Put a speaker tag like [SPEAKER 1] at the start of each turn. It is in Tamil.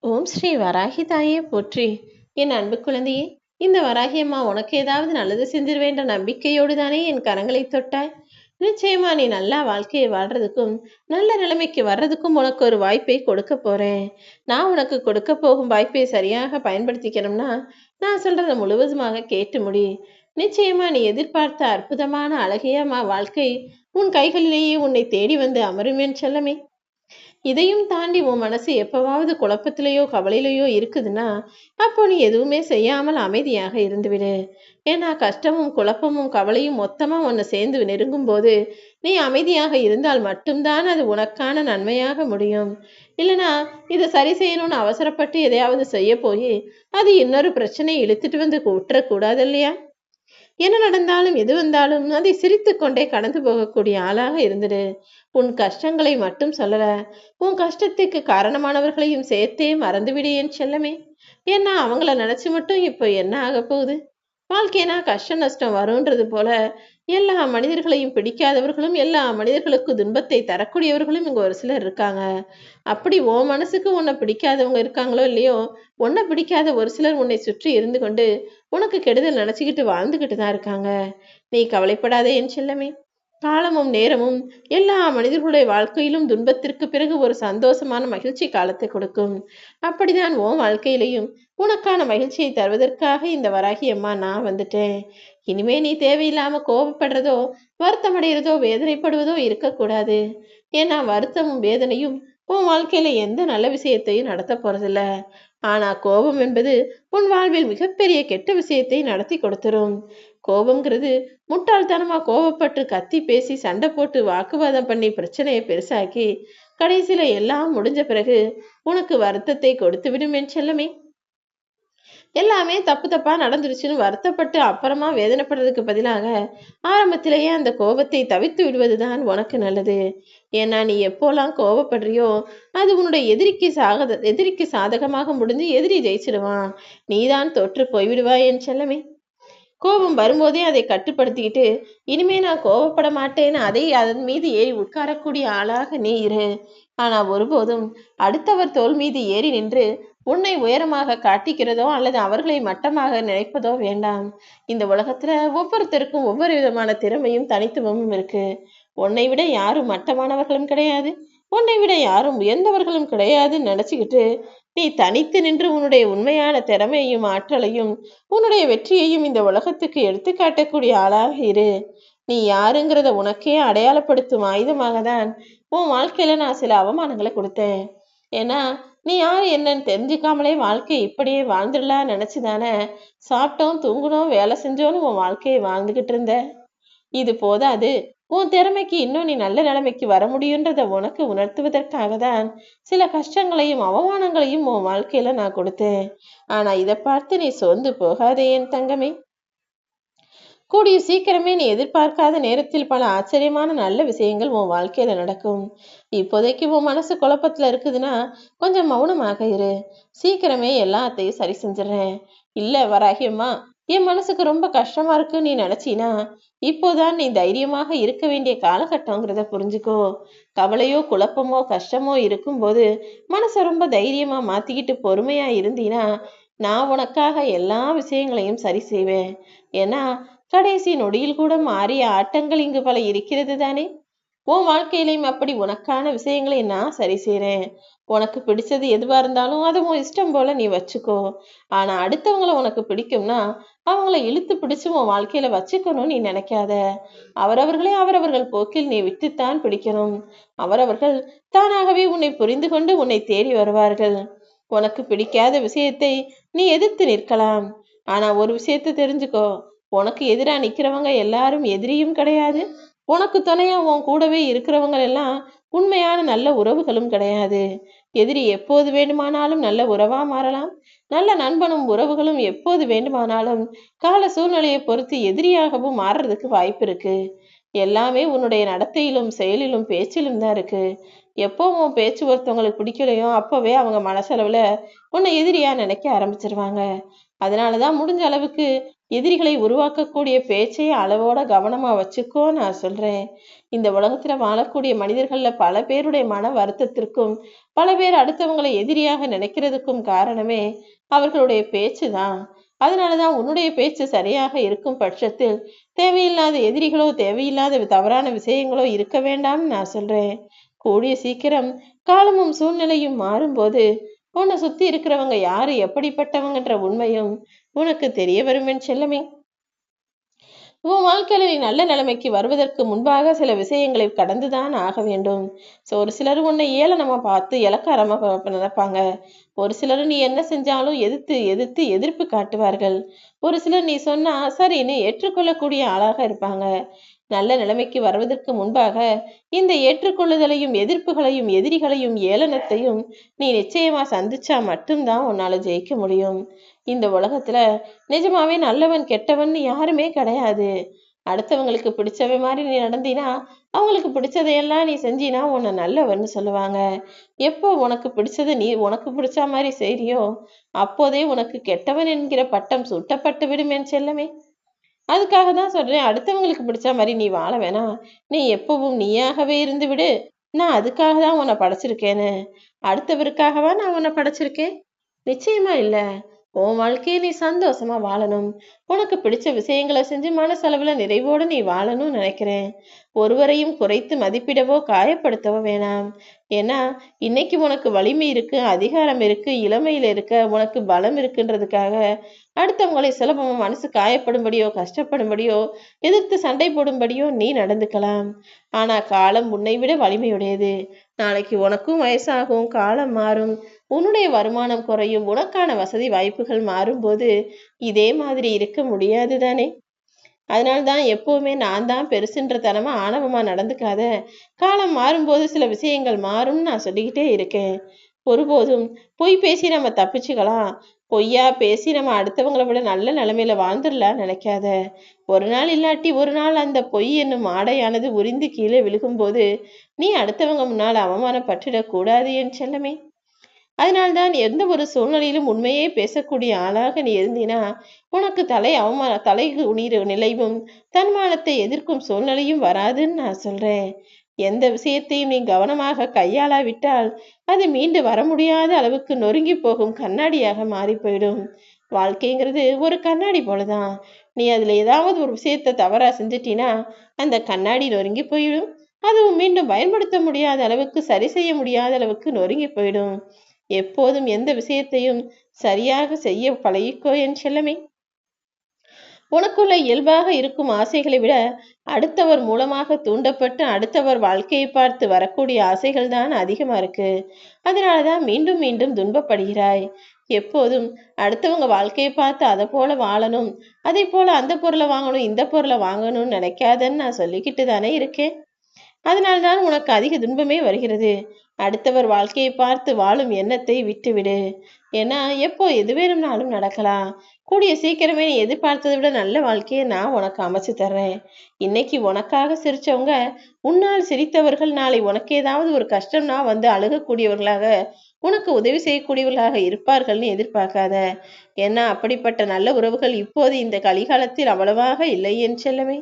[SPEAKER 1] ஓம் ஸ்ரீ வராகி தாயே போற்றி. என் அன்பு குழந்தையே, இந்த வராகி அம்மா உனக்கு ஏதாவது நல்லது செஞ்சிருவேன்ற நம்பிக்கையோடு தானே என் கரங்களை தொட்டாய். நிச்சயமா நீ நல்லா வாழ்க்கையை வாழ்றதுக்கும் நல்ல நிலைமைக்கு வர்றதுக்கும் உனக்கு ஒரு வாய்ப்பை கொடுக்க போறேன். நான் உனக்கு கொடுக்க போகும் வாய்ப்பை சரியாக பயன்படுத்திக்கணும்னா நான் சொல்றத முழுவதுமாக கேட்டு முடி. நிச்சயமா நீ எதிர்பார்த்த அற்புதமான அழகியம்மா வாழ்க்கை உன் கைகளிலேயே உன்னை தேடி வந்து அமரும் என் செல்லமே. இதையும் தாண்டி உன் மனசு எப்பவாவது குழப்பத்திலேயோ கவலையிலையோ இருக்குதுன்னா அப்போ நீ எதுவுமே செய்யாமல் அமைதியாக இருந்துவிடு. ஏன்னா கஷ்டமும் குழப்பமும் கவலையும் மொத்தமா ஒன்று சேர்ந்து நெருங்கும் போது நீ அமைதியாக இருந்தால் மட்டும்தான் அது உனக்கான நன்மையாக முடியும். இல்லைனா இதை சரி செய்யணும்னு அவசரப்பட்டு எதையாவது செய்ய போய் அது இன்னொரு பிரச்சனையை இழுத்துட்டு வந்து விட்டுறக்கூடாது இல்லையா? என்ன நடந்தாலும் எது வந்தாலும் அதை சிரித்து கொண்டே கடந்து போகக்கூடிய ஆளாக இருந்துடு. உன் கஷ்டங்களை மட்டும் சொல்லல, உன் கஷ்டத்துக்கு காரணமானவர்களையும் சேர்த்தே மறந்துவிடு என் செல்லமே. ஏன்னா அவங்கள நினைச்சு மட்டும் இப்போ என்ன ஆக போகுது? வாழ்க்கைனா கஷ்ட நஷ்டம் வரும்ன்றது போல எல்லா மனிதர்களையும் பிடிக்காதவர்களும் எல்லா மனிதர்களுக்கும் துன்பத்தை தரக்கூடியவர்களும் இங்க ஒரு சிலர் இருக்காங்க. அப்படி உன் மனசுக்கு உன்னை பிடிக்காதவங்க இருக்காங்களோ இல்லையோ, உன்னை பிடிக்காத ஒரு சிலர் உன்னை சுற்றி இருந்து கொண்டு உனக்கு கெடுதல் நினைச்சுக்கிட்டு வாழ்ந்துகிட்டு தான் இருக்காங்க. நீ கவலைப்படாதே என் செல்லமே. காலமும் நேரமும் எல்லா மனிதர்களுடைய வாழ்க்கையிலும் துன்பத்திற்கு பிறகு ஒரு சந்தோஷமான மகிழ்ச்சி காலத்தை கொடுக்கும். அப்படிதான் உன் வாழ்க்கையிலையும் உனக்கான மகிழ்ச்சியை தருவதற்காக இந்த வராகி அம்மா நான் வந்துட்டேன். இனிமே நீ தேவையில்லாம கோபப்படுறதோ வருத்தமடைகிறதோ வேதனைப்படுவதோ இருக்கக்கூடாது. ஏன்னா வருத்தமும் வேதனையும் உன் வாழ்க்கையில எந்த நல்ல விஷயத்தையும் நடத்த போறதில்ல. ஆனா கோபம் என்பது உன் வாழ்வில் மிகப்பெரிய கெட்ட விஷயத்தை நடத்தி கொடுத்துரும். கோபம்ங்கிறது முட்டாள்தனமா கோபப்பட்டு கத்தி பேசி சண்டை போட்டு வாக்குவாதம் பண்ணி பிரச்சனையை பெருசாக்கி கடைசியில எல்லாம் முடிஞ்ச பிறகு உனக்கு வருத்தத்தை கொடுத்து விடும் என் செல்லமே. எல்லாமே தப்பு தப்பா நடந்துருச்சுன்னு வருத்தப்பட்டு அப்புறமா வேதனைப்படுறதுக்கு பதிலாக ஆரம்பத்திலேயே அந்த கோபத்தை தவிர்த்து விடுவதுதான் உனக்கு நல்லது. ஏன்னா நீ எப்போலாம் கோபப்படுறியோ அது உன்னுடைய எதிரிக்கு சாதகமாக முடிஞ்சு எதிரி ஜெயிச்சிடுவான். நீதான் தொற்று போய்விடுவாய் என் செல்லமே. கோபம் வரும்போதே அதை கட்டுப்படுத்திக்கிட்டு இனிமே நான் கோபப்பட மாட்டேன்னு அதை அதன் மீது ஏறி உட்காரக்கூடிய ஆளாக நீ இரு. ஆனா ஒருபோதும் அடுத்தவர் தோல் மீது ஏறி நின்று உன்னை உயரமாக காட்டிக்கிறதோ அல்லது அவர்களை மட்டமாக நினைப்பதோ வேண்டாம். இந்த உலகத்துல ஒவ்வொருத்தருக்கும் ஒவ்வொரு விதமான திறமையும் தனித்துவமும் இருக்கு. உன்னை விட யாரும் மட்டமானவர்களும் கிடையாது, உன்னை விட யாரும் உயர்ந்தவர்களும் கிடையாதுன்னு நினைச்சுக்கிட்டு நீ தனித்து நின்று உன்னுடைய உண்மையான திறமையையும் ஆற்றலையும் உன்னுடைய வெற்றியையும் இந்த உலகத்துக்கு எடுத்து காட்டக்கூடிய ஆளாக இரு. நீ யாருங்கிறத உனக்கே அடையாளப்படுத்தும் ஆயுதமாக தான் உன் வாழ்க்கையில நான் சில அவமானங்களை கொடுத்தேன். ஏன்னா நீ யாரு என்னன்னு தெரிஞ்சுக்காமலே வாழ்க்கையை இப்படியே வாழ்ந்துடலாம் நினைச்சுதானே சாப்பிட்டோம் தூங்குனோம் வேலை செஞ்சோன்னு உன் வாழ்க்கையை வாழ்ந்துகிட்டு இருந்த. இது போதாது, உன் திறமைக்கு இன்னும் நீ நல்ல நிலைமைக்கு வர முடியுன்றத உனக்கு உணர்த்துவதற்காக தான் சில கஷ்டங்களையும் அவமானங்களையும் உன் வாழ்க்கையில நான் கொடுத்தேன். ஆனா இதை பார்த்து நீ சோர்ந்து போகாதே என் தங்கமே. கூடிய சீக்கிரமே நீ எதிர்பார்க்காத நேரத்தில் பல ஆச்சரியமான நல்ல விஷயங்கள் உன் வாழ்க்கையில நடக்கும். இப்போதைக்கு உன் மனசு குழப்பத்துல இருக்குதுன்னா கொஞ்சம் மௌனமாக இரு. சீக்கிரமே எல்லாத்தையும் சரி செஞ்சிடறேன். இல்ல வராகியம்மா, என் மனசுக்கு ரொம்ப கஷ்டமா இருக்கு நீ நினைச்சினா இப்போதான் நீ தைரியமாக இருக்க வேண்டிய காலகட்டங்கிறத புரிஞ்சுக்கோ. கவலையோ குழப்பமோ கஷ்டமோ இருக்கும்போது மனசை ரொம்ப தைரியமா மாத்திக்கிட்டு பொறுமையா இருந்தீனா நான் உனக்காக எல்லா விஷயங்களையும் சரி செய்வேன். ஏன்னா கடைசி நொடியில் கூட மாறிய ஆட்டங்கள் இங்கு பல இருக்கிறது தானே. உன் வாழ்க்கையிலையும் அப்படி உனக்கான விஷயங்களை நான் சரி செய்றேன். உனக்கு பிடிச்சது எதுவா இருந்தாலும் அதை உன் இஷ்டம் போல நீ வச்சுக்கோ. ஆனா அடுத்தவங்களை உனக்கு பிடிக்கும்னா அவங்கள இழுத்து பிடிச்சு உன் வாழ்க்கையில வச்சுக்கணும்னு நீ நினைக்காத. அவரவர்களே அவரவர்கள் போக்கில் நீ விட்டுத்தான் பிடிக்கணும். அவரவர்கள் தானாகவே உன்னை புரிந்து கொண்டு உன்னை தேடி வருவார்கள். உனக்கு பிடிக்காத விஷயத்தை நீ எதிர்த்து நிற்கலாம். ஆனா ஒரு விஷயத்தை தெரிஞ்சுக்கோ, உனக்கு எதிரா நிக்கிறவங்க எல்லாரும் எதிரியும் கிடையாது. உனக்கு துணையா உன் கூடவே இருக்கிறவங்க எல்லாம் உண்மையான நல்ல உறவுகளும் கிடையாது. எதிரி எப்போது வேண்டுமானாலும் நல்ல உறவா மாறலாம். நல்ல நண்பனும் உறவுகளும் எப்போது வேண்டுமானாலும் கால சூழ்நிலையை பொறுத்து எதிரியாகவும் மாறுறதுக்கு வாய்ப்பு இருக்கு. எல்லாமே உன்னுடைய நடத்தையிலும் செயலிலும் பேச்சிலும் தான் இருக்கு. எப்போ உன் பேச்சு ஒருத்தவங்களுக்கு பிடிக்கலையோ அப்பவே அவங்க மனசளவுல உன்னை எதிரியா நினைக்க ஆரம்பிச்சிருவாங்க. அதனாலதான் முடிஞ்ச அளவுக்கு எதிரிகளை உருவாக்கக்கூடிய பேச்சையே அளவோட கவனமா வச்சுக்கோ நான் சொல்றேன். இந்த உலகத்துல வாழக்கூடிய மனிதர்கள்ல பல பேருடைய மன வருத்தத்திற்கும் பல பேர் அடுத்தவங்களை எதிரியாக நினைக்கிறதுக்கும் காரணமே அவர்களுடைய பேச்சு தான். அதனாலதான் உன்னுடைய பேச்சு சரியாக இருக்கும் பட்சத்தில் தேவையில்லாத எதிரிகளோ தேவையில்லாத தவறான விஷயங்களோ இருக்க வேண்டாம்னு நான் சொல்றேன். கூடிய சீக்கிரம் காலமும் சூழ்நிலையும் மாறும்போது உன்னை சுத்தி இருக்கிறவங்க யாரு எப்படிப்பட்டவங்கன்ற உண்மையும் உனக்கு தெரிய வரும் என் செல்லமே. உன் வாழ்க்கையில நீ நல்ல நிலைமைக்கு வருவதற்கு முன்பாக சில விஷயங்களை கடந்துதான் ஆக வேண்டும். ஒரு சிலர் உன்னை ஏளனமா பார்த்து இளக்காரமா நினைப்பாங்க. ஒரு சிலர் நீ என்ன செஞ்சாலும் எதிர்த்து எதிர்த்து எதிர்ப்பு காட்டுவார்கள். ஒரு சிலர் நீ சொன்னா சரின்னு ஏற்றுக்கொள்ளக்கூடிய ஆளாக இருப்பாங்க. நல்ல நிலைமைக்கு வருவதற்கு முன்பாக இந்த ஏற்றுக்கொள்ளுதலையும் எதிர்ப்புகளையும் எதிரிகளையும் ஏளனத்தையும் நீ நிச்சயமா சந்திச்சா மட்டும்தான் உன்னால ஜெயிக்க முடியும். இந்த உலகத்துல நிஜமாவே நல்லவன் கெட்டவன் யாருமே கிடையாது. அடுத்தவங்களுக்கு பிடிச்சவ மாதிரி நீ நடந்தினா அவங்களுக்கு பிடிச்சதையெல்லாம் நீ செஞ்சினா உன்னை நல்லவன்னு சொல்லுவாங்க. எப்போ உனக்கு பிடிச்சதை நீ உனக்கு பிடிச்ச மாதிரி செய்றியோ அப்போதே உனக்கு கெட்டவன் என்கிற பட்டம் சுட்டப்பட்டு விடும் என் செல்லமே. அதுக்காக தான் சொல்றேன், அடுத்தவங்களுக்கு பிடிச்ச மாதிரி நீ வாழ வேணாம். நீ எப்பவும் நீயாகவே இருந்து விடு. நான் அதுக்காக தான் உன்னை படைச்சிருக்கேன்னு. அடுத்தவருக்காகவா நான் உன்னை படைச்சிருக்கேன்? நிச்சயமா இல்ல. உன் வாழ்க்கையை நீ சந்தோஷமா வாழணும். உனக்கு பிடிச்ச விஷயங்களை செஞ்சு மனசளவுல நிறைவோடு நீ வாழணும்னு நினைக்கிறேன். ஒருவரையும் குறைத்து மதிப்பிடவோ காயப்படுத்தவோ வேணாம். ஏன்னா இன்னைக்கு உனக்கு வலிமை இருக்கு, அதிகாரம் இருக்கு, இளமையில இருக்க, உனக்கு பலம் இருக்குன்றதுக்காக அடுத்தவங்களை சுலபமா மனசு காயப்படும்படியோ கஷ்டப்படும்படியோ எதிர்த்து சண்டை போடும்படியோ நீ நடந்துக்கலாம். ஆனா காலம் உன்னை விட வலிமையுடையது. நாளைக்கு உனக்கும் வயசாகும், காலம் மாறும், உன்னுடைய வருமானம் குறையும், உனக்கான வசதி வாய்ப்புகள் மாறும்போது இதே மாதிரி இருக்க முடியாது தானே. அதனால்தான் எப்பவுமே நான் தான் பெருசுன்ற தனமா ஆணவமா நடந்துக்காத. காலம் மாறும்போது சில விஷயங்கள் மாறும்னு நான் சொல்லிக்கிட்டே இருக்கேன். ஒருபோதும் பொய் பேசி நம்ம தப்பிச்சுக்கலாம். பொய்யா பேசி நம்ம அடுத்தவங்களை விட நல்ல நிலைமையில வாழ்ந்துடலாம் நினைக்காத. ஒரு நாள் இல்லாட்டி ஒரு நாள் அந்த பொய் என்னும் ஆடையானது உரிந்து கீழே விழுகும்போது நீ அடுத்தவங்க முன்னால் அவமானப்பட்டுடக் கூடாது என் செல்லமே. அதனால்தான் எந்த ஒரு சூழ்நிலையிலும் உண்மையே பேசக்கூடிய ஆளாக நீ இருந்தினா உனக்கு தலை குனிற நிலையும் தன்மானத்தை எதிர்க்கும் சூழ்நிலையும் வராதுன்னு நான் சொல்றேன். எந்த விஷயத்தையும் நீ கவனமாக கையாளாவிட்டால் அது மீண்டு வர முடியாத அளவுக்கு நொறுங்கி போகும் கண்ணாடியாக மாறி போயிடும். வாழ்க்கைங்கிறது ஒரு கண்ணாடி போலதான். நீ அதுல ஏதாவது ஒரு விஷயத்த தவறா செஞ்சிட்டினா அந்த கண்ணாடி நொறுங்கி போயிடும். அதுவும் மீண்டும் பயன்படுத்த முடியாத அளவுக்கு சரி செய்ய முடியாத அளவுக்கு நொறுங்கி போயிடும். எப்போதும் எந்த விஷயத்தையும் சரியாக செய்ய பழகிக்கோ என் செல்லமே. உனக்குள்ள இயல்பாக இருக்கும் ஆசைகளை விட அடுத்தவர் மூலமாக தூண்டப்பட்டு அடுத்தவர் வாழ்க்கையை பார்த்து வரக்கூடிய ஆசைகள் தான் அதிகமா இருக்கு. அதனாலதான் மீண்டும் மீண்டும் துன்பப்படுகிறாய். எப்போதும் அடுத்தவங்க வாழ்க்கையை பார்த்து அதை போல வாழணும், அதே போல அந்த பொருளை வாங்கணும், இந்த பொருளை வாங்கணும்னு நினைக்காதன்னு நான் சொல்லிக்கிட்டு தானே இருக்கேன். அதனால்தான் உனக்கு அதிக துன்பமே வருகிறது. அடுத்தவர் வாழ்க்கையை பார்த்து வாழும் எண்ணத்தை விட்டுவிடு. ஏன்னா எப்போ எது வேணும்னாலும் நடக்கலாம். கூடிய சீக்கிரமே நீ எதிர்பார்த்ததை விட நல்ல வாழ்க்கையை நான் உனக்கு அமைச்சு தர்றேன். இன்னைக்கு உனக்காக சிரிச்சவங்க உன்னால் சிரித்தவர்கள் நாளை உனக்கு ஏதாவது ஒரு கஷ்டம்னா வந்து அழுகக்கூடியவர்களாக உனக்கு உதவி செய்யக்கூடியவர்களாக இருப்பார்கள்னு எதிர்பார்க்காத. ஏன்னா அப்படிப்பட்ட நல்ல உறவுகள் இப்போது இந்த கலிகாலத்தில் அவ்வளவாக இல்லை என் செல்லமே.